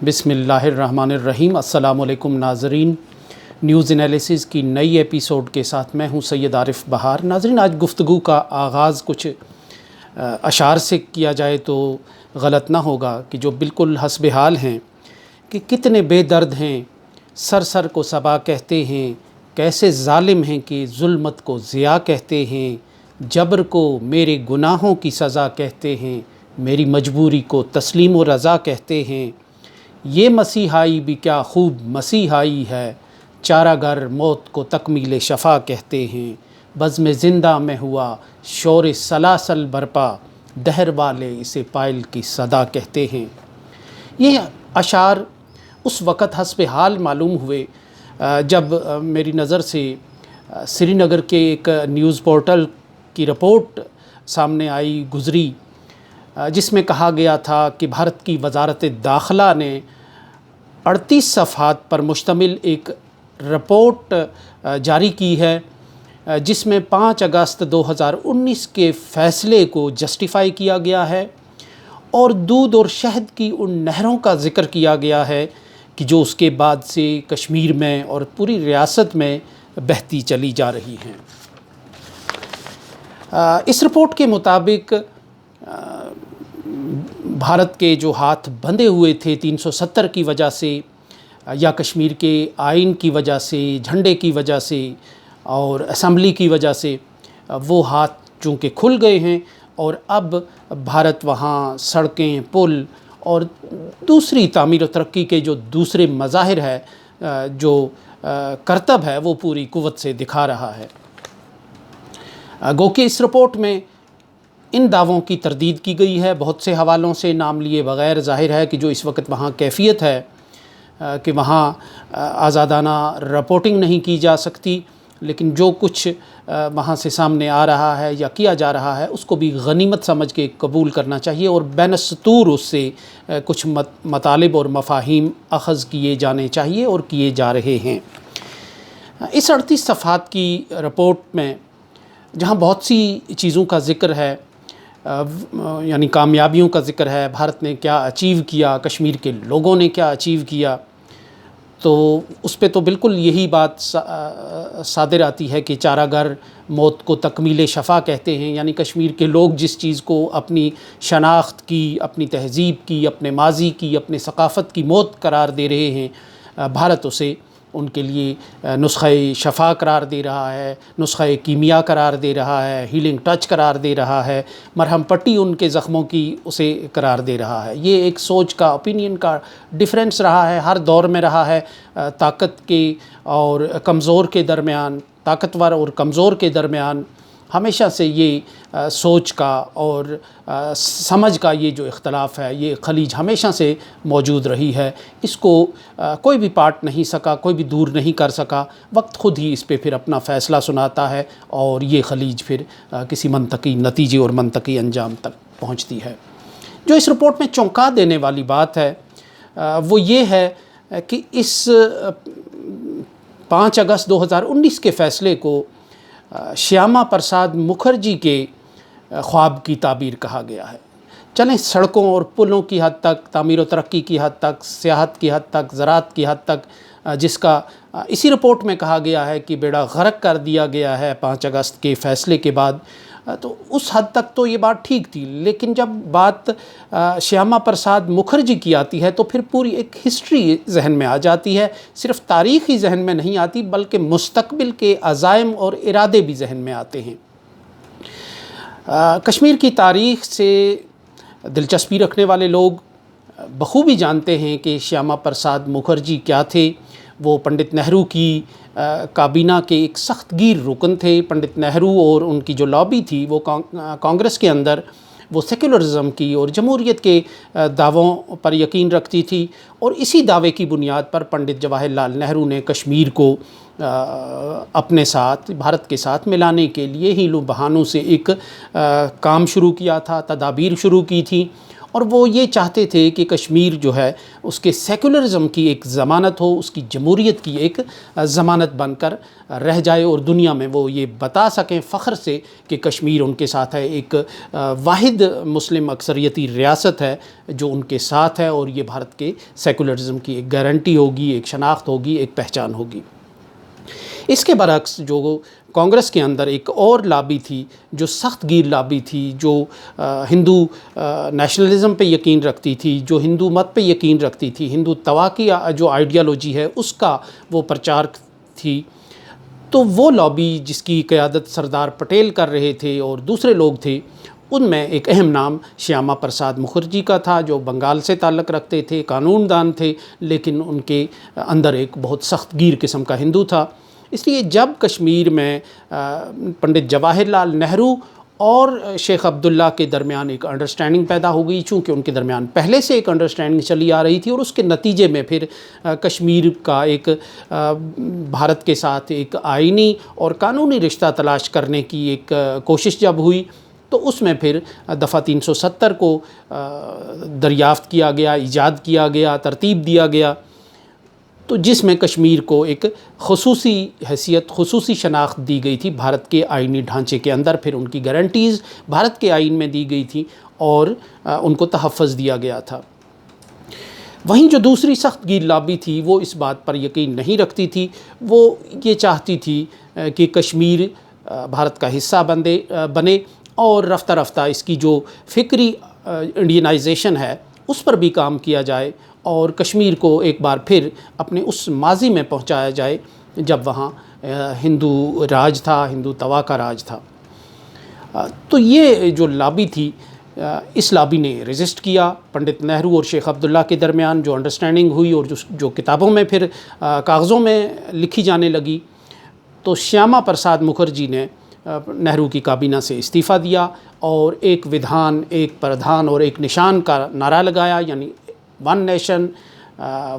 بسم اللہ الرحمن الرحیم۔ السلام علیکم ناظرین، نیوز انالیسز کی نئی ایپیسوڈ کے ساتھ میں ہوں سید عارف بہار۔ ناظرین، آج گفتگو کا آغاز کچھ اشعار سے کیا جائے تو غلط نہ ہوگا کہ جو بالکل حسب حال ہیں کہ کتنے بے درد ہیں، سر سر کو صبا کہتے ہیں، کیسے ظالم ہیں کہ ظلمت کو ضیاء کہتے ہیں، جبر کو میرے گناہوں کی سزا کہتے ہیں، میری مجبوری کو تسلیم و رضا کہتے ہیں، یہ مسیحائی بھی کیا خوب مسیحائی ہے، چارہ گر موت کو تکمیل شفا کہتے ہیں، بزم زندہ میں ہوا شور سلاسل برپا، دہر والے اسے پائل کی صدا کہتے ہیں۔ یہ اشعار اس وقت حسب حال معلوم ہوئے جب میری نظر سے سری نگر کے ایک نیوز پورٹل کی رپورٹ سامنے آئی گزری، جس میں کہا گیا تھا کہ بھارت کی وزارت داخلہ نے 38 صفحات پر مشتمل ایک رپورٹ جاری کی ہے، جس میں 5 اگست 2019 کے فیصلے کو جسٹیفائی کیا گیا ہے اور دودھ اور شہد کی ان نہروں کا ذکر کیا گیا ہے کہ جو اس کے بعد سے کشمیر میں اور پوری ریاست میں بہتی چلی جا رہی ہیں۔ اس رپورٹ کے مطابق بھارت کے جو ہاتھ بندھے ہوئے تھے 370 کی وجہ سے یا کشمیر کے آئین کی وجہ سے، جھنڈے کی وجہ سے اور اسمبلی کی وجہ سے، وہ ہاتھ چونکہ کھل گئے ہیں اور اب بھارت وہاں سڑکیں، پل اور دوسری تعمیر و ترقی کے جو دوسرے مظاہر ہے، جو کرتب ہے، وہ پوری قوت سے دکھا رہا ہے۔ گو کہ اس رپورٹ میں ان دعووں کی تردید کی گئی ہے، بہت سے حوالوں سے نام لیے بغیر ظاہر ہے کہ جو اس وقت وہاں کیفیت ہے کہ وہاں آزادانہ رپورٹنگ نہیں کی جا سکتی، لیکن جو کچھ وہاں سے سامنے آ رہا ہے یا کیا جا رہا ہے اس کو بھی غنیمت سمجھ کے قبول کرنا چاہیے اور بین السطور اس سے کچھ مطالب اور مفاہیم اخذ کیے جانے چاہیے اور کیے جا رہے ہیں۔ اس 38 صفحات کی رپورٹ میں جہاں بہت سی چیزوں کا ذکر ہے، یعنی کامیابیوں کا ذکر ہے، بھارت نے کیا اچیو کیا، کشمیر کے لوگوں نے کیا اچیو کیا، تو اس پہ تو بالکل یہی بات صادر آتی ہے کہ چارہ گر موت کو تکمیل شفا کہتے ہیں، یعنی کشمیر کے لوگ جس چیز کو اپنی شناخت کی، اپنی تہذیب کی، اپنے ماضی کی، اپنے ثقافت کی موت قرار دے رہے ہیں، بھارت اسے ان کے لیے نسخہ شفا قرار دے رہا ہے، نسخہ کیمیا قرار دے رہا ہے، ہیلنگ ٹچ قرار دے رہا ہے، مرہم پٹی ان کے زخموں کی اسے قرار دے رہا ہے۔ یہ ایک سوچ کا، اوپینین کا ڈیفرنس رہا ہے، ہر دور میں رہا ہے، طاقت کے اور کمزور کے درمیان، طاقتور اور کمزور کے درمیان ہمیشہ سے یہ سوچ کا اور سمجھ کا یہ جو اختلاف ہے، یہ خلیج ہمیشہ سے موجود رہی ہے۔ اس کو کوئی بھی پاٹ نہیں سکا، کوئی بھی دور نہیں کر سکا، وقت خود ہی اس پہ پھر اپنا فیصلہ سناتا ہے اور یہ خلیج پھر کسی منطقی نتیجے اور منطقی انجام تک پہنچتی ہے۔ جو اس رپورٹ میں چونکا دینے والی بات ہے وہ یہ ہے کہ اس 5 اگست 2019 کے فیصلے کو شیاما پرساد مکھرجی کے خواب کی تعبیر کہا گیا ہے۔ چلیں سڑکوں اور پلوں کی حد تک، تعمیر و ترقی کی حد تک، سیاحت کی حد تک، زراعت کی حد تک، جس کا اسی رپورٹ میں کہا گیا ہے کہ بیڑا غرق کر دیا گیا ہے 5 اگست کے فیصلے کے بعد، تو اس حد تک تو یہ بات ٹھیک تھی، لیکن جب بات شیاما پرساد مکھرجی کی آتی ہے تو پھر پوری ایک ہسٹری ذہن میں آ جاتی ہے، صرف تاریخ ہی ذہن میں نہیں آتی بلکہ مستقبل کے عزائم اور ارادے بھی ذہن میں آتے ہیں۔ کشمیر کی تاریخ سے دلچسپی رکھنے والے لوگ بخوبی جانتے ہیں کہ شیاما پرساد مکھرجی کیا تھے۔ وہ پنڈت نہرو کی کابینہ کے ایک سخت گیر رکن تھے۔ پنڈت نہرو اور ان کی جو لابی تھی وہ کانگریس کے اندر وہ سیکولرزم کی اور جمہوریت کے دعووں پر یقین رکھتی تھی، اور اسی دعوے کی بنیاد پر پنڈت جواہر لال نہرو نے کشمیر کو اپنے ساتھ، بھارت کے ساتھ ملانے کے لیے ہیلوں بہانوں سے ایک کام شروع کیا تھا، تدابیر شروع کی تھی، اور وہ یہ چاہتے تھے کہ کشمیر جو ہے اس کے سیکولرزم کی ایک ضمانت ہو، اس کی جمہوریت کی ایک ضمانت بن کر رہ جائے، اور دنیا میں وہ یہ بتا سکیں فخر سے کہ کشمیر ان کے ساتھ ہے، ایک واحد مسلم اکثریتی ریاست ہے جو ان کے ساتھ ہے، اور یہ بھارت کے سیکولرزم کی ایک گارنٹی ہوگی، ایک شناخت ہوگی، ایک پہچان ہوگی۔ اس کے برعکس جو کانگریس کے اندر ایک اور لابی تھی جو سخت گیر لابی تھی، جو ہندو نیشنلزم پہ یقین رکھتی تھی، جو ہندو مت پہ یقین رکھتی تھی، ہندو توا کی جو آئیڈیالوجی ہے اس کا وہ پرچار تھی، تو وہ لابی جس کی قیادت سردار پٹیل کر رہے تھے اور دوسرے لوگ تھے، ان میں ایک اہم نام شیاما پرساد مکھرجی کا تھا، جو بنگال سے تعلق رکھتے تھے، قانون دان تھے، لیکن ان کے اندر ایک بہت سخت گیر قسم کا ہندو تھا۔ اس لیے جب کشمیر میں پنڈت جواہر لال نہرو اور شیخ عبداللہ کے درمیان ایک انڈرسٹینڈنگ پیدا ہو گئی، چونکہ ان کے درمیان پہلے سے ایک انڈرسٹینڈنگ چلی آ رہی تھی، اور اس کے نتیجے میں پھر کشمیر کا ایک بھارت کے ساتھ ایک آئینی اور قانونی رشتہ تلاش کرنے کی ایک کوشش جب ہوئی، تو اس میں پھر دفعہ 370 کو دریافت کیا گیا، ایجاد کیا گیا، ترتیب دیا گیا، تو جس میں کشمیر کو ایک خصوصی حیثیت، خصوصی شناخت دی گئی تھی بھارت کے آئینی ڈھانچے کے اندر، پھر ان کی گارنٹیز بھارت کے آئین میں دی گئی تھی اور ان کو تحفظ دیا گیا تھا۔ وہیں جو دوسری سخت گیر لابی تھی وہ اس بات پر یقین نہیں رکھتی تھی، وہ یہ چاہتی تھی کہ کشمیر بھارت کا حصہ بنے، اور رفتہ رفتہ اس کی جو فکری انڈینائزیشن ہے اس پر بھی کام کیا جائے، اور کشمیر کو ایک بار پھر اپنے اس ماضی میں پہنچایا جائے جب وہاں ہندو راج تھا، ہندو توا کا راج تھا۔ تو یہ جو لابی تھی، اس لابی نے ریزسٹ کیا پنڈت نہرو اور شیخ عبداللہ کے درمیان جو انڈرسٹینڈنگ ہوئی اور جو کتابوں میں پھر کاغذوں میں لکھی جانے لگی، تو شیاما پرساد مکھرجی نے نہرو کی کابینہ سے استعفیٰ دیا اور ایک ودھان، ایک پردھان اور ایک نشان کا نعرہ لگایا، یعنی ون نیشن،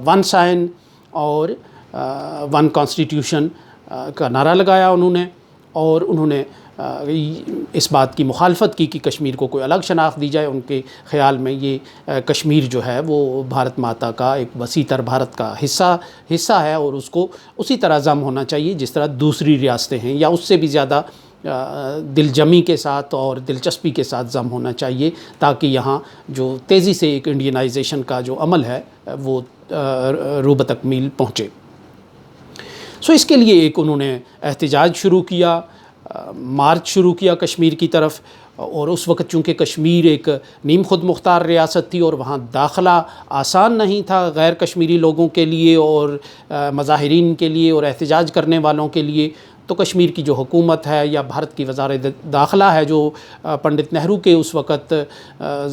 ون سائن اور ون کانسٹیٹیوشن کا نعرہ لگایا انہوں نے، اور انہوں نے اس بات کی مخالفت کی کہ کشمیر کو کوئی الگ شناخت دی جائے۔ ان کے خیال میں یہ کشمیر جو ہے وہ بھارت ماتا کا ایک وسیع تر بھارت کا حصہ ہے، اور اس کو اسی طرح ضم ہونا چاہیے جس طرح دوسری ریاستیں ہیں، یا اس سے بھی زیادہ دل جمی کے ساتھ اور دلچسپی کے ساتھ ضم ہونا چاہیے، تاکہ یہاں جو تیزی سے ایک انڈینائزیشن کا جو عمل ہے وہ روبہ تکمیل پہنچے۔ سو اس کے لیے ایک انہوں نے احتجاج شروع کیا، مارچ شروع کیا کشمیر کی طرف، اور اس وقت چونکہ کشمیر ایک نیم خود مختار ریاست تھی اور وہاں داخلہ آسان نہیں تھا غیر کشمیری لوگوں کے لیے اور مظاہرین کے لیے اور احتجاج کرنے والوں کے لیے، تو کشمیر کی جو حکومت ہے یا بھارت کی وزارت داخلہ ہے جو پنڈت نہرو کے اس وقت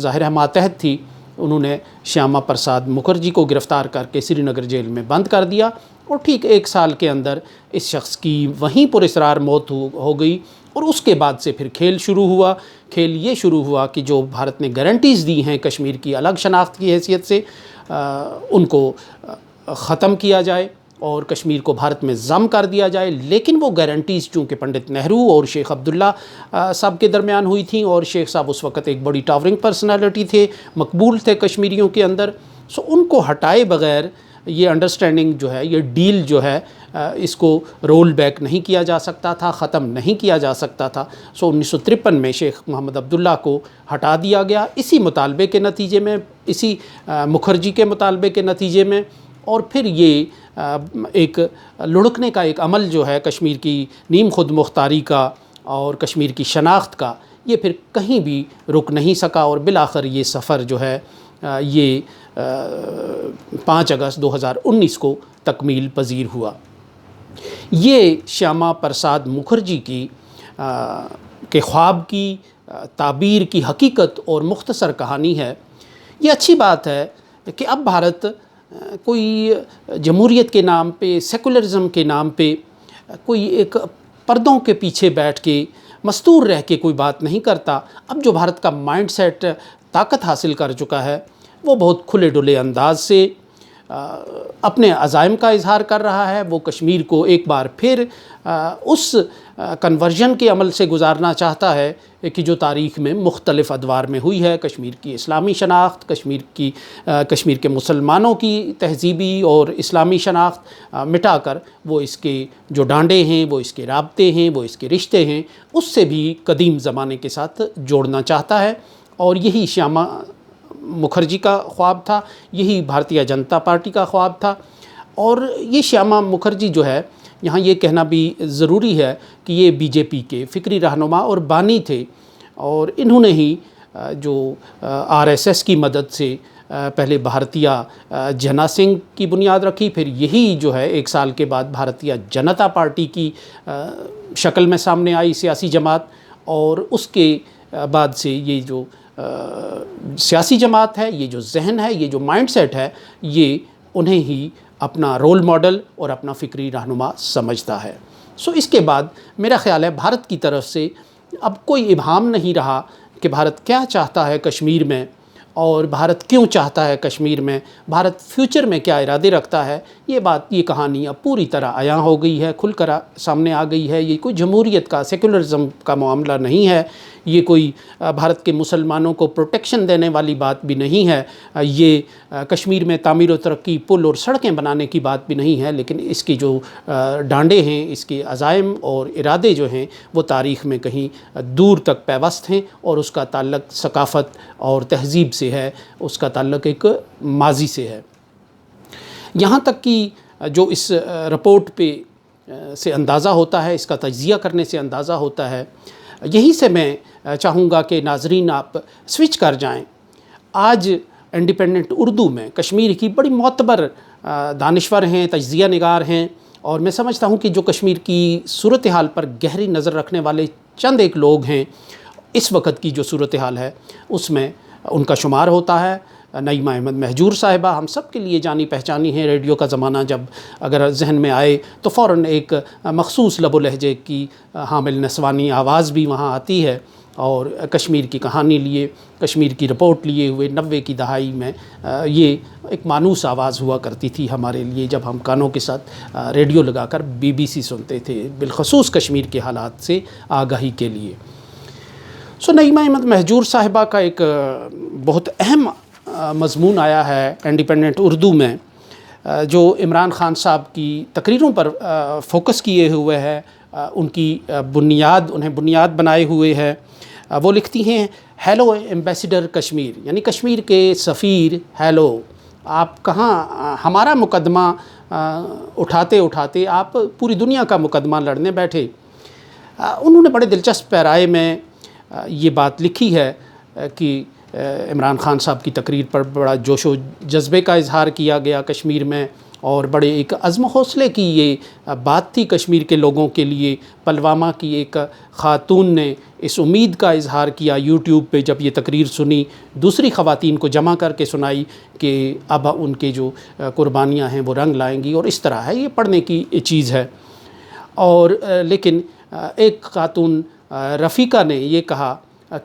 ظاہر ہے ماتحت تھی، انہوں نے شیاما پرساد مکھرجی کو گرفتار کر کے سری نگر جیل میں بند کر دیا، اور ٹھیک 1 سال کے اندر اس شخص کی وہیں پر اسرار موت ہو گئی۔ اور اس کے بعد سے پھر کھیل یہ شروع ہوا کہ جو بھارت نے گارنٹیز دی ہیں کشمیر کی الگ شناخت کی حیثیت سے، ان کو ختم کیا جائے اور کشمیر کو بھارت میں ضم کر دیا جائے۔ لیکن وہ گارنٹیز چونکہ پنڈت نہرو اور شیخ عبداللہ صاحب کے درمیان ہوئی تھیں، اور شیخ صاحب اس وقت ایک بڑی ٹاورنگ پرسنالٹی تھے، مقبول تھے کشمیریوں کے اندر، سو ان کو ہٹائے بغیر یہ انڈرسٹینڈنگ جو ہے، یہ ڈیل جو ہے، اس کو رول بیک نہیں کیا جا سکتا تھا، ختم نہیں کیا جا سکتا تھا۔ سو 1953 میں شیخ محمد عبداللہ کو ہٹا دیا گیا، اسی مطالبے کے نتیجے میں، اسی مکھرجی کے مطالبے کے نتیجے میں، اور پھر یہ ایک لڑکنے کا ایک عمل جو ہے کشمیر کی نیم خود مختاری کا اور کشمیر کی شناخت کا، یہ پھر کہیں بھی رک نہیں سکا، اور بالآخر یہ سفر جو ہے یہ 5 اگست 2019 کو تکمیل پذیر ہوا۔ یہ شیاما پرساد مکھرجی کی کے خواب کی تعبیر کی حقیقت اور مختصر کہانی ہے۔ یہ اچھی بات ہے کہ اب بھارت کوئی جمہوریت کے نام پہ، سیکولرزم کے نام پہ کوئی ایک پردوں کے پیچھے بیٹھ کے مستور رہ کے کوئی بات نہیں کرتا۔ اب جو بھارت کا مائنڈ سیٹ طاقت حاصل کر چکا ہے، وہ بہت کھلے ڈلے انداز سے اپنے عزائم کا اظہار کر رہا ہے، وہ کشمیر کو ایک بار پھر اس کنورژن کے عمل سے گزارنا چاہتا ہے کہ جو تاریخ میں مختلف ادوار میں ہوئی ہے۔ کشمیر کی اسلامی شناخت، کشمیر کے مسلمانوں کی تہذیبی اور اسلامی شناخت مٹا کر وہ اس کے جو ڈانڈے ہیں، وہ اس کے رابطے ہیں، وہ اس کے رشتے ہیں، اس سے بھی قدیم زمانے کے ساتھ جوڑنا چاہتا ہے۔ اور یہی شیاما مکھرجی کا خواب تھا، یہی بھارتیہ جنتا پارٹی کا خواب تھا۔ اور یہ شیاما مکھرجی جو ہے، یہاں یہ کہنا بھی ضروری ہے کہ یہ بی جے پی کے فکری رہنما اور بانی تھے، اور انہوں نے ہی جو آر ایس ایس کی مدد سے پہلے بھارتیہ جنا سنگھ کی بنیاد رکھی، پھر یہی جو ہے 1 سال کے بعد بھارتیہ جنتا پارٹی کی شکل میں سامنے آئی سیاسی جماعت، اور اس کے بعد سے یہ جو سیاسی جماعت ہے، یہ جو ذہن ہے، یہ جو مائنڈ سیٹ ہے، یہ انہیں ہی اپنا رول ماڈل اور اپنا فکری رہنما سمجھتا ہے۔ اس کے بعد میرا خیال ہے بھارت کی طرف سے اب کوئی ابہام نہیں رہا کہ بھارت کیا چاہتا ہے کشمیر میں، اور بھارت کیوں چاہتا ہے کشمیر میں، بھارت فیوچر میں کیا ارادے رکھتا ہے۔ یہ کہانی اب پوری طرح عیاں ہو گئی ہے، کھل کر سامنے آ گئی ہے۔ یہ کوئی جمہوریت کا، سیکولرزم کا معاملہ نہیں ہے، یہ کوئی بھارت کے مسلمانوں کو پروٹیکشن دینے والی بات بھی نہیں ہے، یہ کشمیر میں تعمیر و ترقی، پل اور سڑکیں بنانے کی بات بھی نہیں ہے، لیکن اس کی جو ڈانڈے ہیں، اس کے عزائم اور ارادے جو ہیں، وہ تاریخ میں کہیں دور تک پیوست ہیں، اور اس کا تعلق ثقافت اور تہذیب سے ہے، اس کا تعلق ایک ماضی سے ہے۔ یہاں تک کہ جو اس رپورٹ پہ سے اندازہ ہوتا ہے، اس کا تجزیہ کرنے سے اندازہ ہوتا ہے، یہیں سے میں چاہوں گا کہ ناظرین آپ سوئچ کر جائیں۔ آج انڈیپینڈنٹ اردو میں کشمیر کی بڑی معتبر دانشور ہیں، تجزیہ نگار ہیں، اور میں سمجھتا ہوں کہ جو کشمیر کی صورتحال پر گہری نظر رکھنے والے چند ایک لوگ ہیں، اس وقت کی جو صورتحال ہے اس میں ان کا شمار ہوتا ہے۔ نعیمہ احمد مہجور صاحبہ ہم سب کے لیے جانی پہچانی ہیں، ریڈیو کا زمانہ جب اگر ذہن میں آئے تو فوراً ایک مخصوص لب و لہجے کی حامل نسوانی آواز بھی وہاں آتی ہے، اور کشمیر کی کہانی لیے، کشمیر کی رپورٹ لیے ہوئے 90 کی دہائی میں یہ ایک مانوس آواز ہوا کرتی تھی ہمارے لیے، جب ہم کانوں کے ساتھ ریڈیو لگا کر BBC سنتے تھے، بالخصوص کشمیر کے حالات سے آگاہی کے لیے۔ نعیمہ احمد مہجور صاحبہ کا ایک بہت اہم مضمون آیا ہے انڈیپینڈنٹ اردو میں، جو عمران خان صاحب کی تقریروں پر فوکس کیے ہوئے ہے، انہیں بنیاد بنائے ہوئے ہے۔ وہ لکھتی ہیں، ہیلو ایمبیسیڈر کشمیر، یعنی کشمیر کے سفیر، ہیلو، آپ کہاں ہمارا مقدمہ اٹھاتے اٹھاتے آپ پوری دنیا کا مقدمہ لڑنے بیٹھے۔ انہوں نے بڑے دلچسپ پیرائے میں یہ بات لکھی ہے کہ عمران خان صاحب کی تقریر پر بڑا جوش و جذبے کا اظہار کیا گیا کشمیر میں، اور بڑے ایک عزم و حوصلے کی یہ بات تھی کشمیر کے لوگوں کے لیے۔ پلوامہ کی ایک خاتون نے اس امید کا اظہار کیا یوٹیوب پہ، جب یہ تقریر سنی، دوسری خواتین کو جمع کر کے سنائی کہ اب ان کے جو قربانیاں ہیں وہ رنگ لائیں گی، اور اس طرح ہے، یہ پڑھنے کی چیز ہے۔ اور لیکن ایک خاتون رفیقہ نے یہ کہا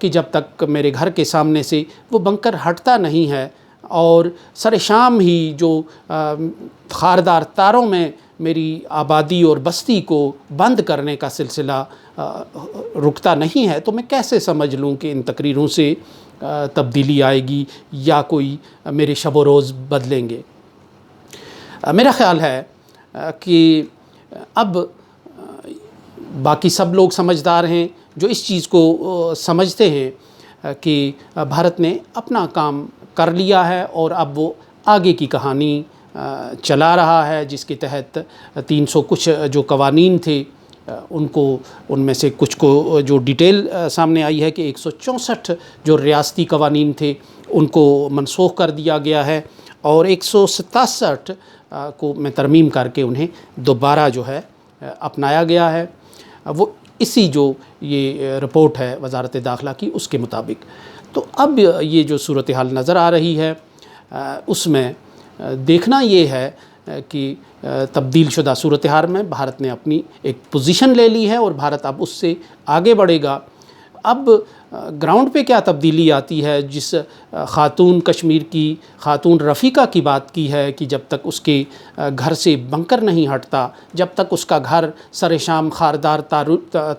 کہ جب تک میرے گھر کے سامنے سے وہ بنکر ہٹتا نہیں ہے، اور سر شام ہی جو خاردار تاروں میں میری آبادی اور بستی کو بند کرنے کا سلسلہ رکتا نہیں ہے، تو میں کیسے سمجھ لوں کہ ان تقریروں سے تبدیلی آئے گی یا کوئی میرے شب و روز بدلیں گے۔ میرا خیال ہے کہ اب باقی سب لوگ سمجھدار ہیں جو اس چیز کو سمجھتے ہیں کہ بھارت نے اپنا کام کر لیا ہے، اور اب وہ آگے کی کہانی چلا رہا ہے، جس کے تحت 300 کچھ جو قوانین تھے، ان میں سے کچھ کو جو ڈیٹیل سامنے آئی ہے کہ 164 جو ریاستی قوانین تھے ان کو منسوخ کر دیا گیا ہے، اور 167 کو میں ترمیم کر کے انہیں دوبارہ جو ہے اپنایا گیا ہے۔ وہ اسی جو یہ رپورٹ ہے وزارت داخلہ کی، اس کے مطابق۔ تو اب یہ جو صورتحال نظر آ رہی ہے، اس میں دیکھنا یہ ہے کہ تبدیل شدہ صورتحال میں بھارت نے اپنی ایک پوزیشن لے لی ہے، اور بھارت اب اس سے آگے بڑھے گا۔ اب گراؤنڈ پہ کیا تبدیلی آتی ہے. جس خاتون کشمیر کی خاتون رفیقہ کی بات کی ہے کہ جب تک اس کے گھر سے بنکر نہیں ہٹتا، جب تک اس کا گھر سر شام خاردار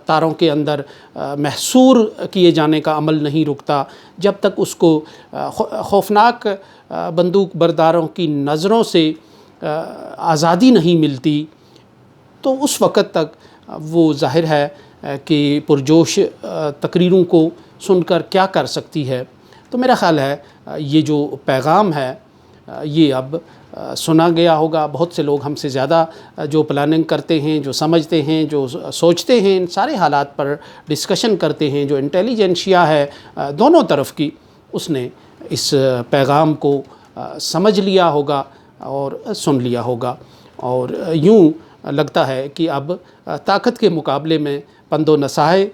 تاروں کے اندر محصور کیے جانے کا عمل نہیں رکتا، جب تک اس کو خوفناک بندوق برداروں کی نظروں سے آزادی نہیں ملتی، تو اس وقت تک وہ ظاہر ہے کہ پرجوش تقریروں کو سن کر کیا کر سکتی ہے. تو میرا خیال ہے یہ جو پیغام ہے یہ اب سنا گیا ہوگا. بہت سے لوگ ہم سے زیادہ جو پلاننگ کرتے ہیں، جو سمجھتے ہیں، جو سوچتے ہیں، ان سارے حالات پر ڈسکشن کرتے ہیں، جو انٹیلیجنشیا ہے دونوں طرف کی، اس نے اس پیغام کو سمجھ لیا ہوگا اور سن لیا ہوگا. اور یوں لگتا ہے کہ اب طاقت کے مقابلے میں پند و نصائح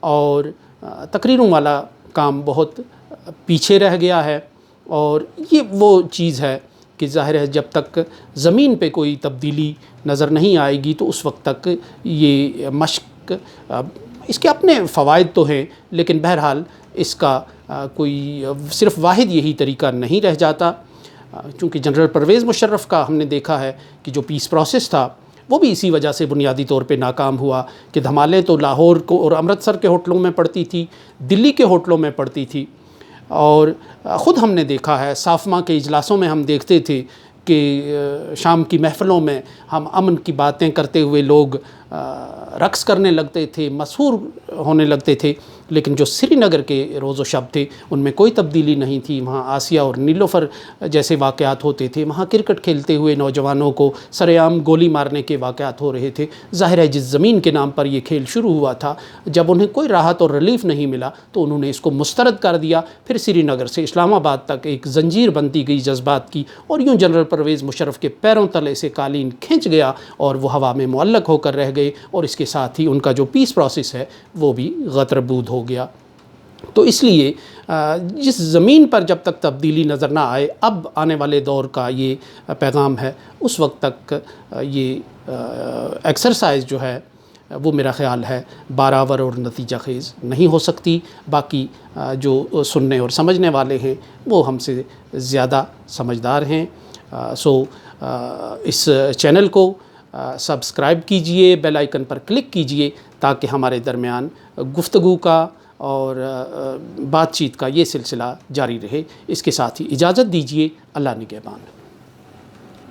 اور تقریروں والا کام بہت پیچھے رہ گیا ہے. اور یہ وہ چیز ہے کہ ظاہر ہے جب تک زمین پہ کوئی تبدیلی نظر نہیں آئے گی تو اس وقت تک یہ مشق، اس کے اپنے فوائد تو ہیں لیکن بہرحال اس کا کوئی صرف واحد یہی طریقہ نہیں رہ جاتا. چونکہ جنرل پرویز مشرف کا ہم نے دیکھا ہے کہ جو پیس پروسیس تھا وہ بھی اسی وجہ سے بنیادی طور پہ ناکام ہوا کہ دھمالیں تو لاہور کو اور امرتسر کے ہوٹلوں میں پڑتی تھی، دلی کے ہوٹلوں میں پڑتی تھی. اور خود ہم نے دیکھا ہے سافما کے اجلاسوں میں ہم دیکھتے تھے کہ شام کی محفلوں میں ہم امن کی باتیں کرتے ہوئے لوگ رقص کرنے لگتے تھے، مسحور ہونے لگتے تھے، لیکن جو سری نگر کے روز و شب تھے ان میں کوئی تبدیلی نہیں تھی. وہاں آسیہ اور نیلوفر جیسے واقعات ہوتے تھے، وہاں کرکٹ کھیلتے ہوئے نوجوانوں کو سر عام گولی مارنے کے واقعات ہو رہے تھے. ظاہر ہے جس زمین کے نام پر یہ کھیل شروع ہوا تھا، جب انہیں کوئی راحت اور ریلیف نہیں ملا تو انہوں نے اس کو مسترد کر دیا. پھر سری نگر سے اسلام آباد تک ایک زنجیر بنتی گئی جذبات کی، اور یوں جنرل پرویز مشرف کے پیروں تلے سے قالین کھنچ گیا اور وہ ہوا میں معلق ہو کر رہ گئے، اور اس کے ساتھ ہی ان کا جو پیس پروسیس ہے وہ بھی غتربود ہو گیا. تو اس لیے جس زمین پر جب تک تبدیلی نظر نہ آئے، اب آنے والے دور کا یہ پیغام ہے، اس وقت تک یہ ایکسرسائز جو ہے وہ میرا خیال ہے بارآور اور نتیجہ خیز نہیں ہو سکتی. باقی جو سننے اور سمجھنے والے ہیں وہ ہم سے زیادہ سمجھدار ہیں. سو اس چینل کو سبسکرائب کیجئے، بیل آئیکن پر کلک کیجئے تاکہ ہمارے درمیان گفتگو کا اور بات چیت کا یہ سلسلہ جاری رہے. اس کے ساتھ ہی اجازت دیجئے. اللہ نگہبان.